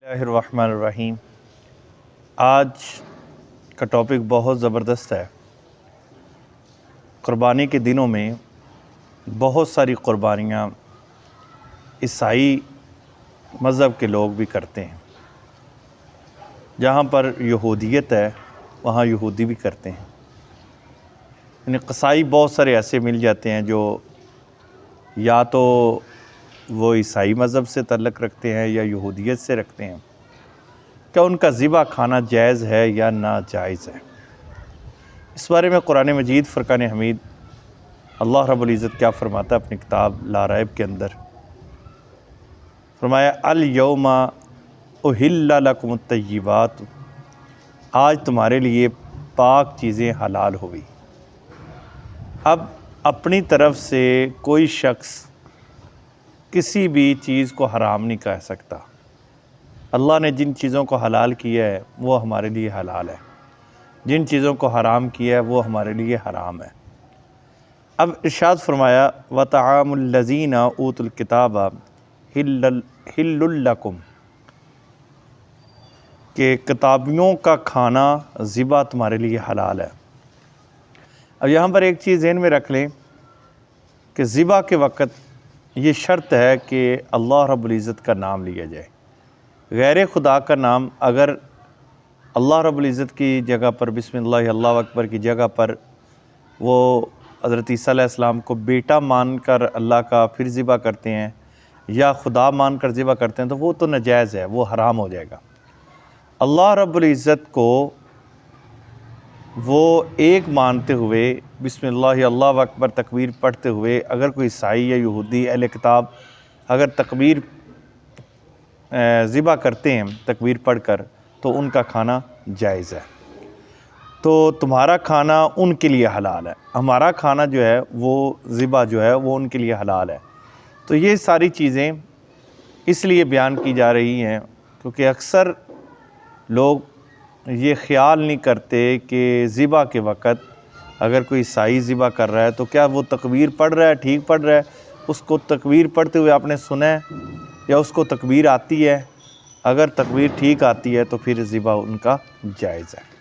الرحمن الرحیم۔ آج کا ٹاپک بہت زبردست ہے۔ قربانی کے دنوں میں بہت ساری قربانیاں عیسائی مذہب کے لوگ بھی کرتے ہیں۔ جہاں پر یہودیت ہے وہاں یہودی بھی کرتے ہیں۔ یعنی قصائی بہت سارے ایسے مل جاتے ہیں جو یا تو وہ عیسائی مذہب سے تعلق رکھتے ہیں یا یہودیت سے رکھتے ہیں۔ کیا ان کا ذبح کھانا جائز ہے یا ناجائز ہے؟ اس بارے میں قرآن مجید فرقان حمید اللہ رب العزت کیا فرماتا ہے اپنی کتاب لا ریب کے اندر؟ فرمایا الیوم احل لکم الطیبات، آج تمہارے لیے پاک چیزیں حلال ہوئی۔ اب اپنی طرف سے کوئی شخص کسی بھی چیز کو حرام نہیں کہہ سکتا۔ اللہ نے جن چیزوں کو حلال کیا ہے وہ ہمارے لیے حلال ہے، جن چیزوں کو حرام کیا ہے وہ ہمارے لیے حرام ہے۔ اب ارشاد فرمایا وَطَعَامُ الَّذِينَ أُوتُوا الْكِتَابَ حِلٌّ لَكُمْ، کہ کتابیوں کا کھانا ذبح تمہارے لیے حلال ہے۔ اب یہاں پر ایک چیز ذہن میں رکھ لیں کہ ذبح کے وقت یہ شرط ہے کہ اللہ رب العزت کا نام لیا جائے۔ غیر خدا کا نام اگر اللہ رب العزت کی جگہ پر بسم اللہ اللہ اکبر کی جگہ پر وہ حضرت عیسیٰ علیہ السلام کو بیٹا مان کر اللہ کا پھر ذبح کرتے ہیں یا خدا مان کر ذبح کرتے ہیں تو وہ تو ناجائز ہے، وہ حرام ہو جائے گا۔ اللہ رب العزت کو وہ ایک مانتے ہوئے بسم اللہ اللہ اکبر تکبیر پڑھتے ہوئے اگر کوئی عیسائی یا یہودی اہل کتاب اگر تکبیر ذبح کرتے ہیں تکبیر پڑھ کر تو ان کا کھانا جائز ہے۔ تو تمہارا کھانا ان کے لیے حلال ہے، ہمارا کھانا جو ہے وہ ذبح جو ہے وہ ان کے لیے حلال ہے۔ تو یہ ساری چیزیں اس لیے بیان کی جا رہی ہیں کیونکہ اکثر لوگ یہ خیال نہیں کرتے کہ ذبح کے وقت اگر کوئی عیسائی ذبح کر رہا ہے تو کیا وہ تکبیر پڑھ رہا ہے، ٹھیک پڑھ رہا ہے، اس کو تکبیر پڑھتے ہوئے آپ نے سنا ہے یا اس کو تکبیر آتی ہے؟ اگر تکبیر ٹھیک آتی ہے تو پھر ذبح ان کا جائز ہے۔